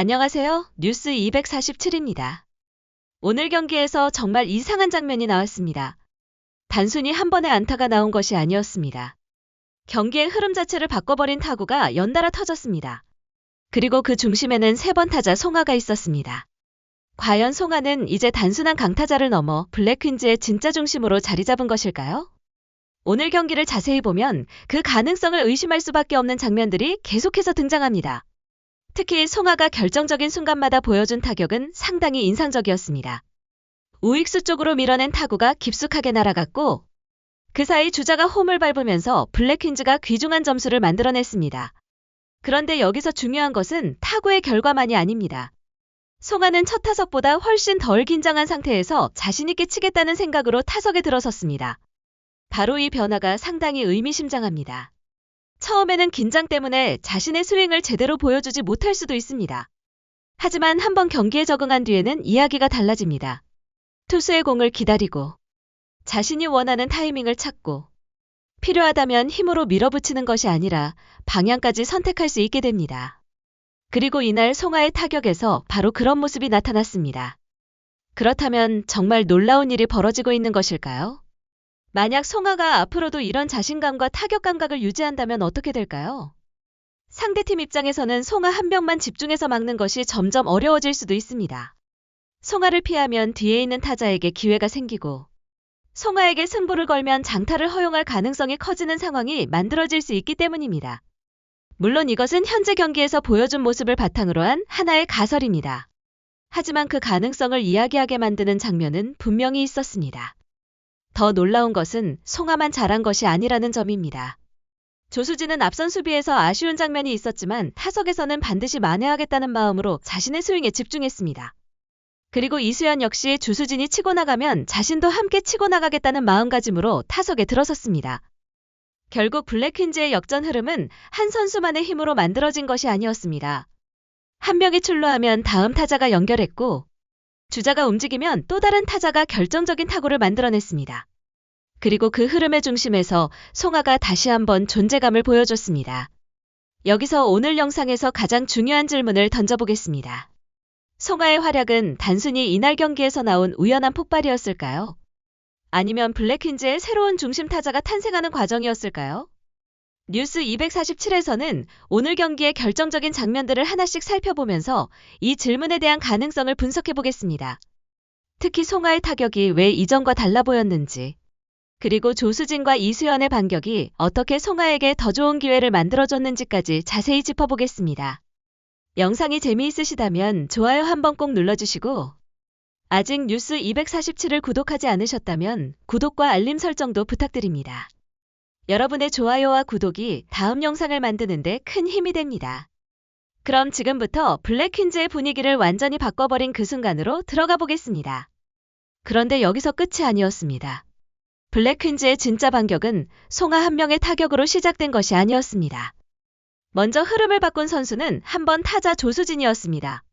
안녕하세요. 뉴스 247입니다. 오늘 경기에서 정말 이상한 장면이 나왔습니다. 단순히 한 번의 안타가 나온 것이 아니었습니다. 경기의 흐름 자체를 바꿔버린 타구가 연달아 터졌습니다. 그리고 그 중심에는 3번 타자 송하가 있었습니다. 과연 송하는 이제 단순한 강타자를 넘어 블랙퀸즈의 진짜 중심으로 자리 잡은 것일까요? 오늘 경기를 자세히 보면 그 가능성을 의심할 수밖에 없는 장면들이 계속해서 등장합니다. 특히 송하가 결정적인 순간마다 보여준 타격은 상당히 인상적이었습니다. 우익수 쪽으로 밀어낸 타구가 깊숙하게 날아갔고 그 사이 주자가 홈을 밟으면서 블랙퀸즈가 귀중한 점수를 만들어냈습니다. 그런데 여기서 중요한 것은 타구의 결과만이 아닙니다. 송하는 첫 타석보다 훨씬 덜 긴장한 상태에서 자신있게 치겠다는 생각으로 타석에 들어섰습니다. 바로 이 변화가 상당히 의미심장합니다. 처음에는 긴장 때문에 자신의 스윙을 제대로 보여주지 못할 수도 있습니다. 하지만 한번 경기에 적응한 뒤에는 이야기가 달라집니다. 투수의 공을 기다리고 자신이 원하는 타이밍을 찾고 필요하다면 힘으로 밀어붙이는 것이 아니라 방향까지 선택할 수 있게 됩니다. 그리고 이날 송하의 타격에서 바로 그런 모습이 나타났습니다. 그렇다면 정말 놀라운 일이 벌어지고 있는 것일까요? 만약 송하가 앞으로도 이런 자신감과 타격 감각을 유지한다면 어떻게 될까요? 상대팀 입장에서는 송하 한 명만 집중해서 막는 것이 점점 어려워질 수도 있습니다. 송하를 피하면 뒤에 있는 타자에게 기회가 생기고 송하에게 승부를 걸면 장타를 허용할 가능성이 커지는 상황이 만들어질 수 있기 때문입니다. 물론 이것은 현재 경기에서 보여준 모습을 바탕으로 한 하나의 가설입니다. 하지만 그 가능성을 이야기하게 만드는 장면은 분명히 있었습니다. 더 놀라운 것은 송하만 잘한 것이 아니라는 점입니다. 조수진은 앞선 수비에서 아쉬운 장면이 있었지만 타석에서는 반드시 만회하겠다는 마음으로 자신의 스윙에 집중했습니다. 그리고 이수연 역시 조수진이 치고 나가면 자신도 함께 치고 나가겠다는 마음가짐으로 타석에 들어섰습니다. 결국 블랙퀸즈의 역전 흐름은 한 선수만의 힘으로 만들어진 것이 아니었습니다. 한 명이 출루하면 다음 타자가 연결했고 주자가 움직이면 또 다른 타자가 결정적인 타구를 만들어냈습니다. 그리고 그 흐름의 중심에서 송하가 다시 한번 존재감을 보여줬습니다. 여기서 오늘 영상에서 가장 중요한 질문을 던져보겠습니다. 송하의 활약은 단순히 이날 경기에서 나온 우연한 폭발이었을까요? 아니면 블랙퀸즈의 새로운 중심 타자가 탄생하는 과정이었을까요? 뉴스 247에서는 오늘 경기의 결정적인 장면들을 하나씩 살펴보면서 이 질문에 대한 가능성을 분석해보겠습니다. 특히 송하의 타격이 왜 이전과 달라 보였는지, 그리고 조수진과 이수연의 반격이 어떻게 송하에게 더 좋은 기회를 만들어줬는지까지 자세히 짚어보겠습니다. 영상이 재미있으시다면 좋아요 한번 꼭 눌러주시고 아직 뉴스 247을 구독하지 않으셨다면 구독과 알림 설정도 부탁드립니다. 여러분의 좋아요와 구독이 다음 영상을 만드는데 큰 힘이 됩니다. 그럼 지금부터 블랙퀸즈의 분위기를 완전히 바꿔버린 그 순간으로 들어가 보겠습니다. 그런데 여기서 끝이 아니었습니다. 블랙퀸즈의 진짜 반격은 송하 한 명의 타격으로 시작된 것이 아니었습니다. 먼저 흐름을 바꾼 선수는 한번 타자 조수진이었습니다.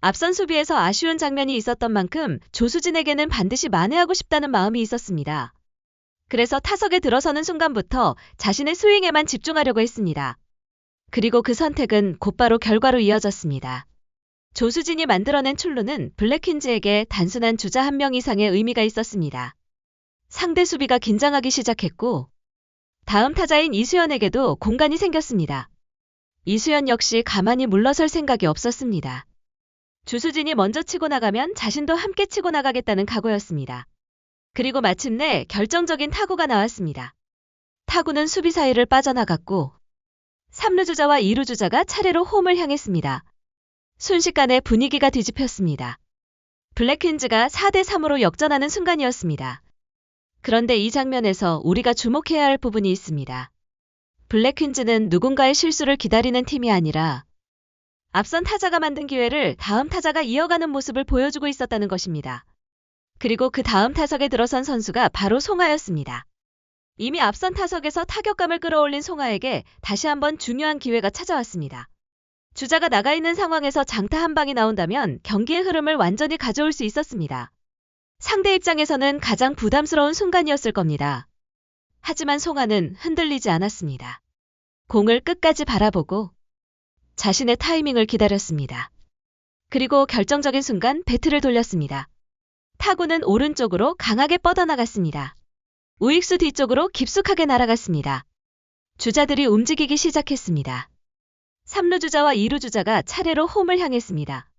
앞선 수비에서 아쉬운 장면이 있었던 만큼 조수진에게는 반드시 만회하고 싶다는 마음이 있었습니다. 그래서 타석에 들어서는 순간부터 자신의 스윙에만 집중하려고 했습니다. 그리고 그 선택은 곧바로 결과로 이어졌습니다. 조수진이 만들어낸 출루는 블랙퀸즈에게 단순한 주자 한 명 이상의 의미가 있었습니다. 상대 수비가 긴장하기 시작했고 다음 타자인 이수연에게도 공간이 생겼습니다. 이수연 역시 가만히 물러설 생각이 없었습니다. 조수진이 먼저 치고 나가면 자신도 함께 치고 나가겠다는 각오였습니다. 그리고 마침내 결정적인 타구가 나왔습니다. 타구는 수비 사이를 빠져나갔고 3루 주자와 2루 주자가 차례로 홈을 향했습니다. 순식간에 분위기가 뒤집혔습니다. 블랙퀸즈가 4대3으로 역전하는 순간이었습니다. 그런데 이 장면에서 우리가 주목해야 할 부분이 있습니다. 블랙퀸즈는 누군가의 실수를 기다리는 팀이 아니라 앞선 타자가 만든 기회를 다음 타자가 이어가는 모습을 보여주고 있었다는 것입니다. 그리고 그 다음 타석에 들어선 선수가 바로 송하였습니다. 이미 앞선 타석에서 타격감을 끌어올린 송하에게 다시 한번 중요한 기회가 찾아왔습니다. 주자가 나가 있는 상황에서 장타 한 방이 나온다면 경기의 흐름을 완전히 가져올 수 있었습니다. 상대 입장에서는 가장 부담스러운 순간이었을 겁니다. 하지만 송하는 흔들리지 않았습니다. 공을 끝까지 바라보고 자신의 타이밍을 기다렸습니다. 그리고 결정적인 순간 배트를 돌렸습니다. 타구는 오른쪽으로 강하게 뻗어나갔습니다. 우익수 뒤쪽으로 깊숙하게 날아갔습니다. 주자들이 움직이기 시작했습니다. 3루 주자와 2루 주자가 차례로 홈을 향했습니다.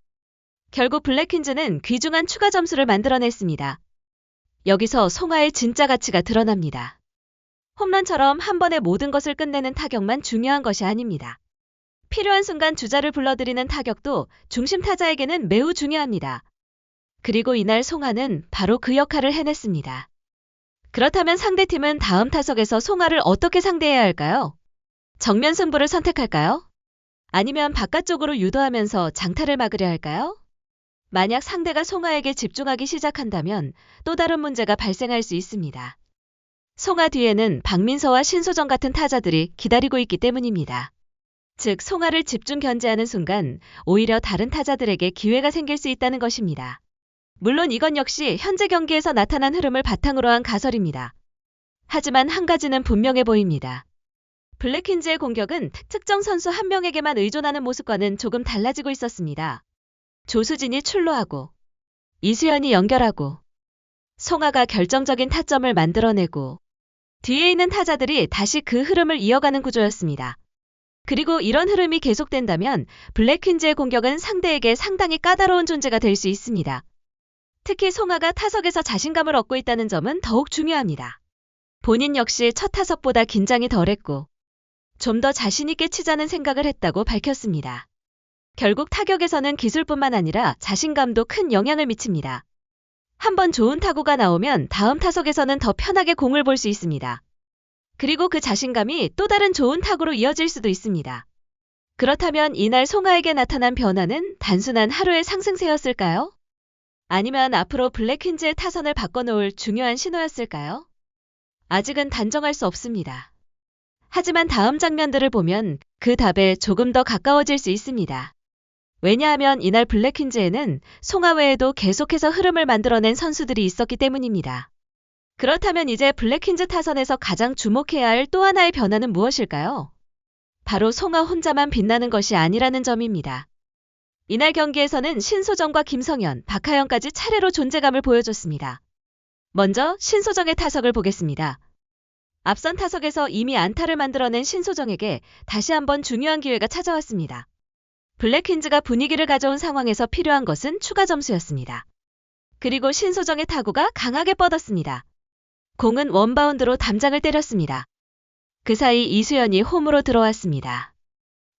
결국 블랙퀸즈는 귀중한 추가 점수를 만들어냈습니다. 여기서 송하의 진짜 가치가 드러납니다. 홈런처럼 한 번에 모든 것을 끝내는 타격만 중요한 것이 아닙니다. 필요한 순간 주자를 불러들이는 타격도 중심 타자에게는 매우 중요합니다. 그리고 이날 송하는 바로 그 역할을 해냈습니다. 그렇다면 상대팀은 다음 타석에서 송하를 어떻게 상대해야 할까요? 정면 승부를 선택할까요? 아니면 바깥쪽으로 유도하면서 장타를 막으려 할까요? 만약 상대가 송하에게 집중하기 시작한다면 또 다른 문제가 발생할 수 있습니다. 송하 뒤에는 박민서와 신소정 같은 타자들이 기다리고 있기 때문입니다. 즉, 송하를 집중 견제하는 순간 오히려 다른 타자들에게 기회가 생길 수 있다는 것입니다. 물론 이건 역시 현재 경기에서 나타난 흐름을 바탕으로 한 가설입니다. 하지만 한 가지는 분명해 보입니다. 블랙퀸즈의 공격은 특정 선수 한 명에게만 의존하는 모습과는 조금 달라지고 있었습니다. 조수진이 출루하고 이수연이 연결하고 송하가 결정적인 타점을 만들어내고 뒤에 있는 타자들이 다시 그 흐름을 이어가는 구조였습니다. 그리고 이런 흐름이 계속된다면 블랙퀸즈의 공격은 상대에게 상당히 까다로운 존재가 될 수 있습니다. 특히 송하가 타석에서 자신감을 얻고 있다는 점은 더욱 중요합니다. 본인 역시 첫 타석보다 긴장이 덜했고 좀 더 자신 있게 치자는 생각을 했다고 밝혔습니다. 결국 타격에서는 기술뿐만 아니라 자신감도 큰 영향을 미칩니다. 한번 좋은 타구가 나오면 다음 타석에서는 더 편하게 공을 볼 수 있습니다. 그리고 그 자신감이 또 다른 좋은 타구로 이어질 수도 있습니다. 그렇다면 이날 송하에게 나타난 변화는 단순한 하루의 상승세였을까요? 아니면 앞으로 블랙퀸즈의 타선을 바꿔놓을 중요한 신호였을까요? 아직은 단정할 수 없습니다. 하지만 다음 장면들을 보면 그 답에 조금 더 가까워질 수 있습니다. 왜냐하면 이날 블랙퀸즈에는 송하 외에도 계속해서 흐름을 만들어낸 선수들이 있었기 때문입니다. 그렇다면 이제 블랙퀸즈 타선에서 가장 주목해야 할 또 하나의 변화는 무엇일까요? 바로 송하 혼자만 빛나는 것이 아니라는 점입니다. 이날 경기에서는 신소정과 김성현, 박하연까지 차례로 존재감을 보여줬습니다. 먼저 신소정의 타석을 보겠습니다. 앞선 타석에서 이미 안타를 만들어낸 신소정에게 다시 한번 중요한 기회가 찾아왔습니다. 블랙퀸즈가 분위기를 가져온 상황에서 필요한 것은 추가 점수였습니다. 그리고 신소정의 타구가 강하게 뻗었습니다. 공은 원바운드로 담장을 때렸습니다. 그 사이 이수연이 홈으로 들어왔습니다.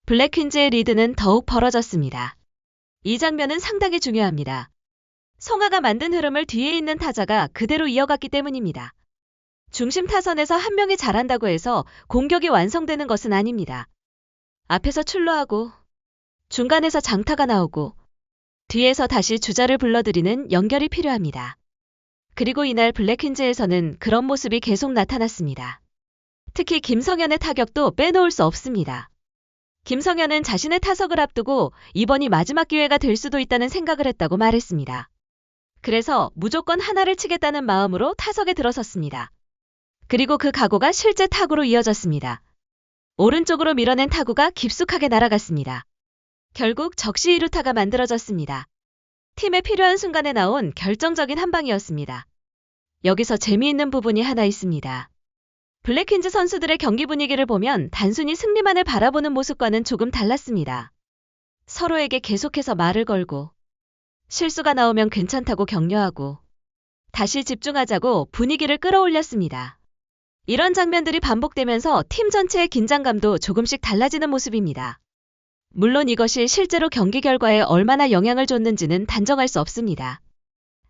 블랙퀸즈의 리드는 더욱 벌어졌습니다. 이 장면은 상당히 중요합니다. 송하가 만든 흐름을 뒤에 있는 타자가 그대로 이어갔기 때문입니다. 중심 타선에서 한 명이 잘한다고 해서 공격이 완성되는 것은 아닙니다. 앞에서 출루하고 중간에서 장타가 나오고 뒤에서 다시 주자를 불러들이는 연결이 필요합니다. 그리고 이날 블랙퀸즈에서는 그런 모습이 계속 나타났습니다. 특히 김성현의 타격도 빼놓을 수 없습니다. 김성현은 자신의 타석을 앞두고 이번이 마지막 기회가 될 수도 있다는 생각을 했다고 말했습니다. 그래서 무조건 하나를 치겠다는 마음으로 타석에 들어섰습니다. 그리고 그 각오가 실제 타구로 이어졌습니다. 오른쪽으로 밀어낸 타구가 깊숙하게 날아갔습니다. 결국 적시 2루타가 만들어졌습니다. 팀에 필요한 순간에 나온 결정적인 한 방이었습니다. 여기서 재미있는 부분이 하나 있습니다. 블랙퀸즈 선수들의 경기 분위기를 보면 단순히 승리만을 바라보는 모습과는 조금 달랐습니다. 서로에게 계속해서 말을 걸고 실수가 나오면 괜찮다고 격려하고 다시 집중하자고 분위기를 끌어올렸습니다. 이런 장면들이 반복되면서 팀 전체의 긴장감도 조금씩 달라지는 모습입니다. 물론 이것이 실제로 경기 결과에 얼마나 영향을 줬는지는 단정할 수 없습니다.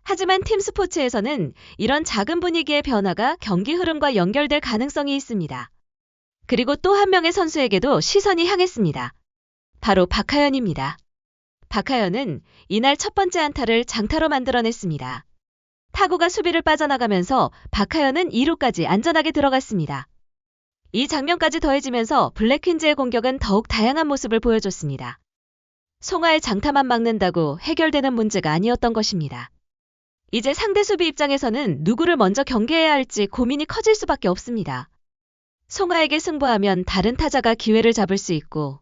하지만 팀 스포츠에서는 이런 작은 분위기의 변화가 경기 흐름과 연결될 가능성이 있습니다. 그리고 또 한 명의 선수에게도 시선이 향했습니다. 바로 박하연입니다. 박하연은 이날 첫 번째 안타를 장타로 만들어냈습니다. 타구가 수비를 빠져나가면서 박하연은 2루까지 안전하게 들어갔습니다. 이 장면까지 더해지면서 블랙퀸즈의 공격은 더욱 다양한 모습을 보여줬습니다. 송하의 장타만 막는다고 해결되는 문제가 아니었던 것입니다. 이제 상대 수비 입장에서는 누구를 먼저 경계해야 할지 고민이 커질 수밖에 없습니다. 송하에게 승부하면 다른 타자가 기회를 잡을 수 있고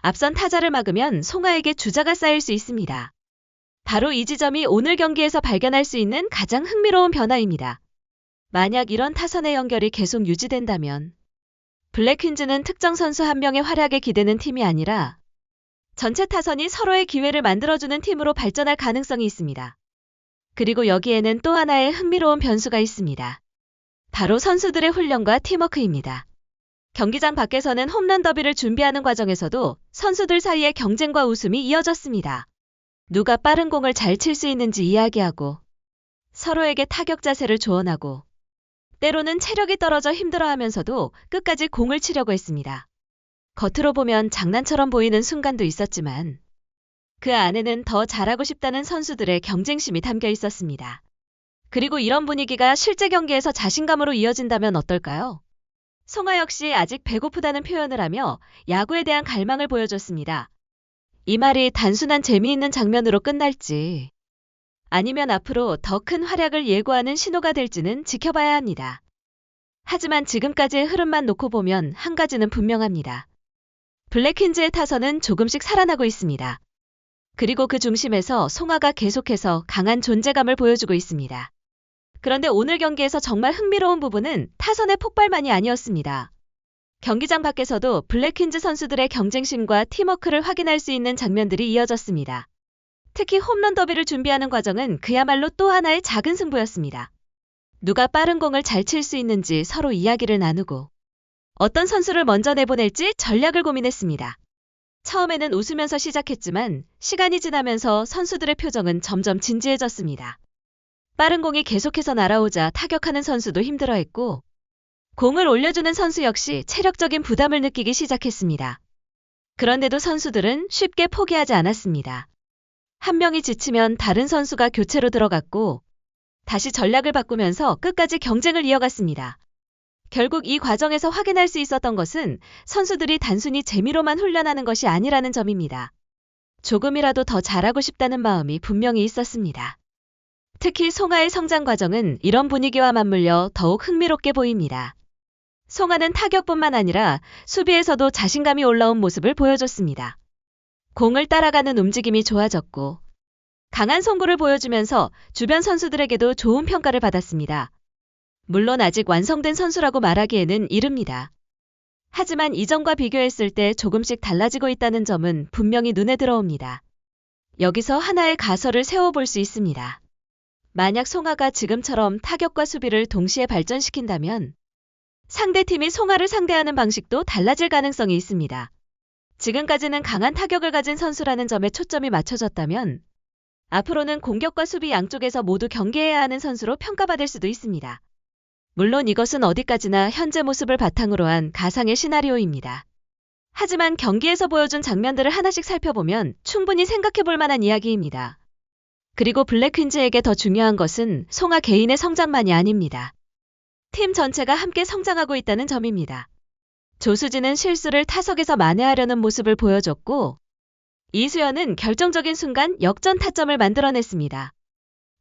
앞선 타자를 막으면 송하에게 주자가 쌓일 수 있습니다. 바로 이 지점이 오늘 경기에서 발견할 수 있는 가장 흥미로운 변화입니다. 만약 이런 타선의 연결이 계속 유지된다면 블랙퀸즈는 특정 선수 한 명의 활약에 기대는 팀이 아니라 전체 타선이 서로의 기회를 만들어주는 팀으로 발전할 가능성이 있습니다. 그리고 여기에는 또 하나의 흥미로운 변수가 있습니다. 바로 선수들의 훈련과 팀워크입니다. 경기장 밖에서는 홈런 더비를 준비하는 과정에서도 선수들 사이의 경쟁과 웃음이 이어졌습니다. 누가 빠른 공을 잘 칠 수 있는지 이야기하고 서로에게 타격 자세를 조언하고 때로는 체력이 떨어져 힘들어하면서도 끝까지 공을 치려고 했습니다. 겉으로 보면 장난처럼 보이는 순간도 있었지만 그 안에는 더 잘하고 싶다는 선수들의 경쟁심이 담겨 있었습니다. 그리고 이런 분위기가 실제 경기에서 자신감으로 이어진다면 어떨까요? 송하 역시 아직 배고프다는 표현을 하며 야구에 대한 갈망을 보여줬습니다. 이 말이 단순한 재미있는 장면으로 끝날지 아니면 앞으로 더 큰 활약을 예고하는 신호가 될지는 지켜봐야 합니다. 하지만 지금까지의 흐름만 놓고 보면 한 가지는 분명합니다. 블랙퀸즈의 타선은 조금씩 살아나고 있습니다. 그리고 그 중심에서 송하가 계속해서 강한 존재감을 보여주고 있습니다. 그런데 오늘 경기에서 정말 흥미로운 부분은 타선의 폭발만이 아니었습니다. 경기장 밖에서도 블랙퀸즈 선수들의 경쟁심과 팀워크를 확인할 수 있는 장면들이 이어졌습니다. 특히 홈런 더비를 준비하는 과정은 그야말로 또 하나의 작은 승부였습니다. 누가 빠른 공을 잘 칠 수 있는지 서로 이야기를 나누고 어떤 선수를 먼저 내보낼지 전략을 고민했습니다. 처음에는 웃으면서 시작했지만 시간이 지나면서 선수들의 표정은 점점 진지해졌습니다. 빠른 공이 계속해서 날아오자 타격하는 선수도 힘들어했고 공을 올려주는 선수 역시 체력적인 부담을 느끼기 시작했습니다. 그런데도 선수들은 쉽게 포기하지 않았습니다. 한 명이 지치면 다른 선수가 교체로 들어갔고 다시 전략을 바꾸면서 끝까지 경쟁을 이어갔습니다. 결국 이 과정에서 확인할 수 있었던 것은 선수들이 단순히 재미로만 훈련하는 것이 아니라는 점입니다. 조금이라도 더 잘하고 싶다는 마음이 분명히 있었습니다. 특히 송하의 성장 과정은 이런 분위기와 맞물려 더욱 흥미롭게 보입니다. 송하는 타격뿐만 아니라 수비에서도 자신감이 올라온 모습을 보여줬습니다. 공을 따라가는 움직임이 좋아졌고 강한 송구를 보여주면서 주변 선수들에게도 좋은 평가를 받았습니다. 물론 아직 완성된 선수라고 말하기에는 이릅니다. 하지만 이전과 비교했을 때 조금씩 달라지고 있다는 점은 분명히 눈에 들어옵니다. 여기서 하나의 가설을 세워볼 수 있습니다. 만약 송하가 지금처럼 타격과 수비를 동시에 발전시킨다면 상대팀이 송하를 상대하는 방식도 달라질 가능성이 있습니다. 지금까지는 강한 타격을 가진 선수라는 점에 초점이 맞춰졌다면 앞으로는 공격과 수비 양쪽에서 모두 경계해야 하는 선수로 평가받을 수도 있습니다. 물론 이것은 어디까지나 현재 모습을 바탕으로 한 가상의 시나리오입니다. 하지만 경기에서 보여준 장면들을 하나씩 살펴보면 충분히 생각해 볼 만한 이야기입니다. 그리고 블랙퀸즈에게 더 중요한 것은 송하 개인의 성장만이 아닙니다. 팀 전체가 함께 성장하고 있다는 점입니다. 조수진은 실수를 타석에서 만회하려는 모습을 보여줬고 이수연은 결정적인 순간 역전 타점을 만들어냈습니다.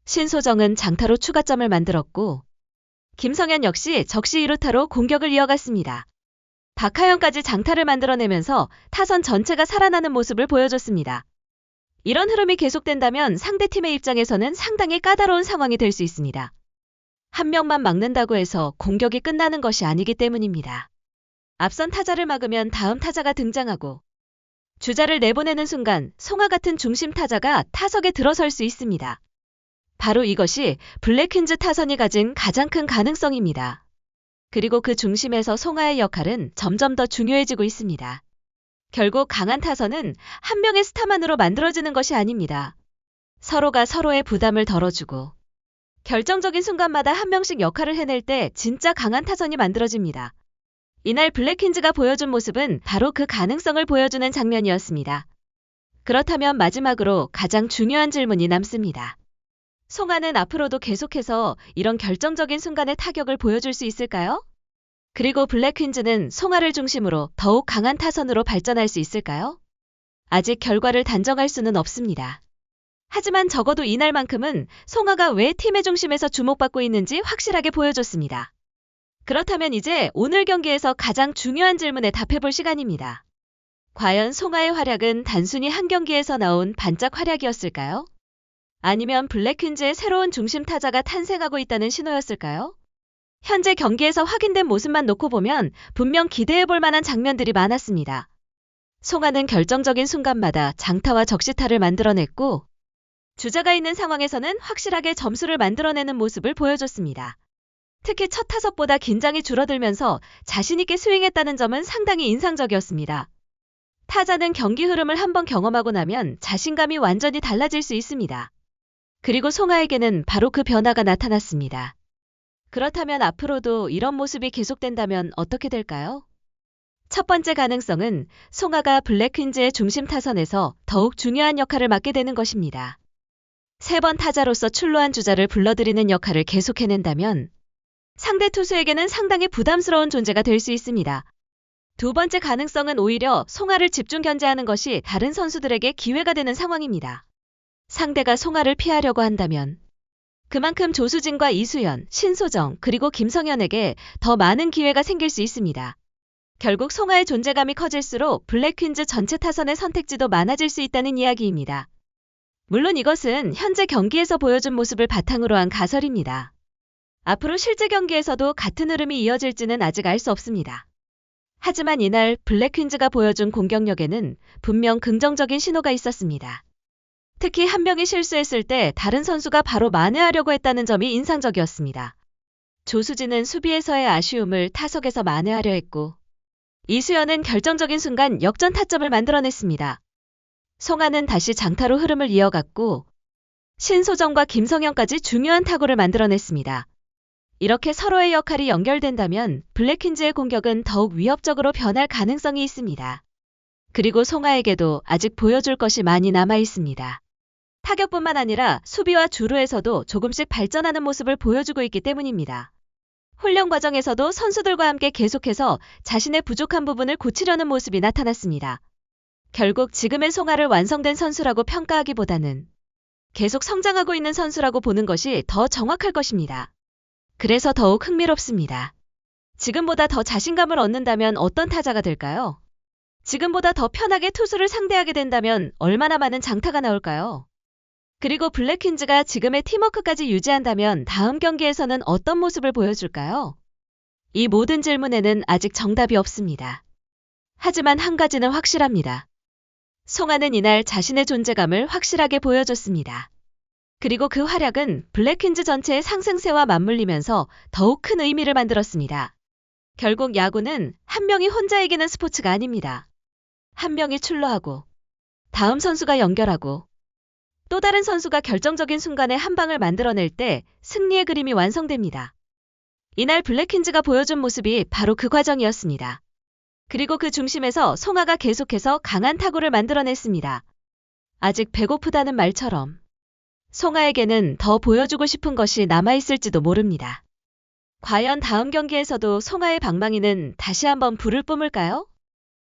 신소정은 장타로 추가점을 만들었고 김성현 역시 적시 2루타로 공격을 이어갔습니다. 박하영까지 장타를 만들어내면서 타선 전체가 살아나는 모습을 보여줬습니다. 이런 흐름이 계속된다면 상대팀의 입장에서는 상당히 까다로운 상황이 될 수 있습니다. 한 명만 막는다고 해서 공격이 끝나는 것이 아니기 때문입니다. 앞선 타자를 막으면 다음 타자가 등장하고 주자를 내보내는 순간 송하 같은 중심 타자가 타석에 들어설 수 있습니다. 바로 이것이 블랙퀸즈 타선이 가진 가장 큰 가능성입니다. 그리고 그 중심에서 송하의 역할은 점점 더 중요해지고 있습니다. 결국 강한 타선은 한 명의 스타만으로 만들어지는 것이 아닙니다. 서로가 서로의 부담을 덜어주고 결정적인 순간마다 한 명씩 역할을 해낼 때 진짜 강한 타선이 만들어집니다. 이날 블랙퀸즈가 보여준 모습은 바로 그 가능성을 보여주는 장면이었습니다. 그렇다면 마지막으로 가장 중요한 질문이 남습니다. 송하는 앞으로도 계속해서 이런 결정적인 순간의 타격을 보여줄 수 있을까요? 그리고 블랙퀸즈는 송하를 중심으로 더욱 강한 타선으로 발전할 수 있을까요? 아직 결과를 단정할 수는 없습니다. 하지만 적어도 이날만큼은 송하가 왜 팀의 중심에서 주목받고 있는지 확실하게 보여줬습니다. 그렇다면 이제 오늘 경기에서 가장 중요한 질문에 답해볼 시간입니다. 과연 송하의 활약은 단순히 한 경기에서 나온 반짝 활약이었을까요? 아니면 블랙퀸즈의 새로운 중심 타자가 탄생하고 있다는 신호였을까요? 현재 경기에서 확인된 모습만 놓고 보면 분명 기대해볼 만한 장면들이 많았습니다. 송하는 결정적인 순간마다 장타와 적시타를 만들어냈고, 주자가 있는 상황에서는 확실하게 점수를 만들어내는 모습을 보여줬습니다. 특히 첫 타석보다 긴장이 줄어들면서 자신있게 스윙했다는 점은 상당히 인상적이었습니다. 타자는 경기 흐름을 한번 경험하고 나면 자신감이 완전히 달라질 수 있습니다. 그리고 송하에게는 바로 그 변화가 나타났습니다. 그렇다면 앞으로도 이런 모습이 계속된다면 어떻게 될까요? 첫 번째 가능성은 송하가 블랙퀸즈의 중심 타선에서 더욱 중요한 역할을 맡게 되는 것입니다. 세 번 타자로서 출루한 주자를 불러들이는 역할을 계속해낸다면 상대 투수에게는 상당히 부담스러운 존재가 될 수 있습니다. 두 번째 가능성은 오히려 송하를 집중 견제하는 것이 다른 선수들에게 기회가 되는 상황입니다. 상대가 송하를 피하려고 한다면 그만큼 조수진과 이수연, 신소정, 그리고 김성현에게 더 많은 기회가 생길 수 있습니다. 결국 송하의 존재감이 커질수록 블랙퀸즈 전체 타선의 선택지도 많아질 수 있다는 이야기입니다. 물론 이것은 현재 경기에서 보여준 모습을 바탕으로 한 가설입니다. 앞으로 실제 경기에서도 같은 흐름이 이어질지는 아직 알 수 없습니다. 하지만 이날 블랙퀸즈가 보여준 공격력에는 분명 긍정적인 신호가 있었습니다. 특히 한 명이 실수했을 때 다른 선수가 바로 만회하려고 했다는 점이 인상적이었습니다. 조수진은 수비에서의 아쉬움을 타석에서 만회하려 했고, 이수연은 결정적인 순간 역전 타점을 만들어냈습니다. 송하는 다시 장타로 흐름을 이어갔고, 신소정과 김성현까지 중요한 타구를 만들어냈습니다. 이렇게 서로의 역할이 연결된다면 블랙퀸즈의 공격은 더욱 위협적으로 변할 가능성이 있습니다. 그리고 송하에게도 아직 보여줄 것이 많이 남아 있습니다. 타격뿐만 아니라 수비와 주루에서도 조금씩 발전하는 모습을 보여주고 있기 때문입니다. 훈련 과정에서도 선수들과 함께 계속해서 자신의 부족한 부분을 고치려는 모습이 나타났습니다. 결국 지금의 송하를 완성된 선수라고 평가하기보다는 계속 성장하고 있는 선수라고 보는 것이 더 정확할 것입니다. 그래서 더욱 흥미롭습니다. 지금보다 더 자신감을 얻는다면 어떤 타자가 될까요? 지금보다 더 편하게 투수를 상대하게 된다면 얼마나 많은 장타가 나올까요? 그리고 블랙퀸즈가 지금의 팀워크까지 유지한다면 다음 경기에서는 어떤 모습을 보여줄까요? 이 모든 질문에는 아직 정답이 없습니다. 하지만 한 가지는 확실합니다. 송하는 이날 자신의 존재감을 확실하게 보여줬습니다. 그리고 그 활약은 블랙퀸즈 전체의 상승세와 맞물리면서 더욱 큰 의미를 만들었습니다. 결국 야구는 한 명이 혼자 이기는 스포츠가 아닙니다. 한 명이 출루하고, 다음 선수가 연결하고, 또 다른 선수가 결정적인 순간에 한 방을 만들어낼 때 승리의 그림이 완성됩니다. 이날 블랙퀸즈가 보여준 모습이 바로 그 과정이었습니다. 그리고 그 중심에서 송하가 계속해서 강한 타구를 만들어냈습니다. 아직 배고프다는 말처럼 송하에게는 더 보여주고 싶은 것이 남아있을지도 모릅니다. 과연 다음 경기에서도 송하의 방망이는 다시 한번 불을 뿜을까요?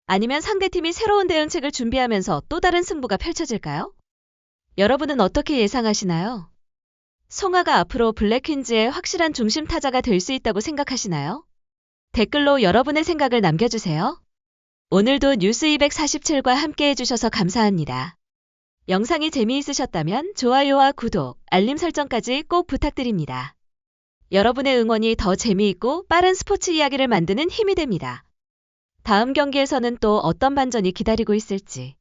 아니면 상대팀이 새로운 대응책을 준비하면서 또 다른 승부가 펼쳐질까요? 여러분은 어떻게 예상하시나요? 송하가 앞으로 블랙퀸즈의 확실한 중심 타자가 될 수 있다고 생각하시나요? 댓글로 여러분의 생각을 남겨주세요. 오늘도 뉴스 247과 함께 해주셔서 감사합니다. 영상이 재미있으셨다면 좋아요와 구독, 알림 설정까지 꼭 부탁드립니다. 여러분의 응원이 더 재미있고 빠른 스포츠 이야기를 만드는 힘이 됩니다. 다음 경기에서는 또 어떤 반전이 기다리고 있을지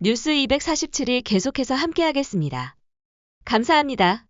뉴스 247이 계속해서 함께하겠습니다. 감사합니다.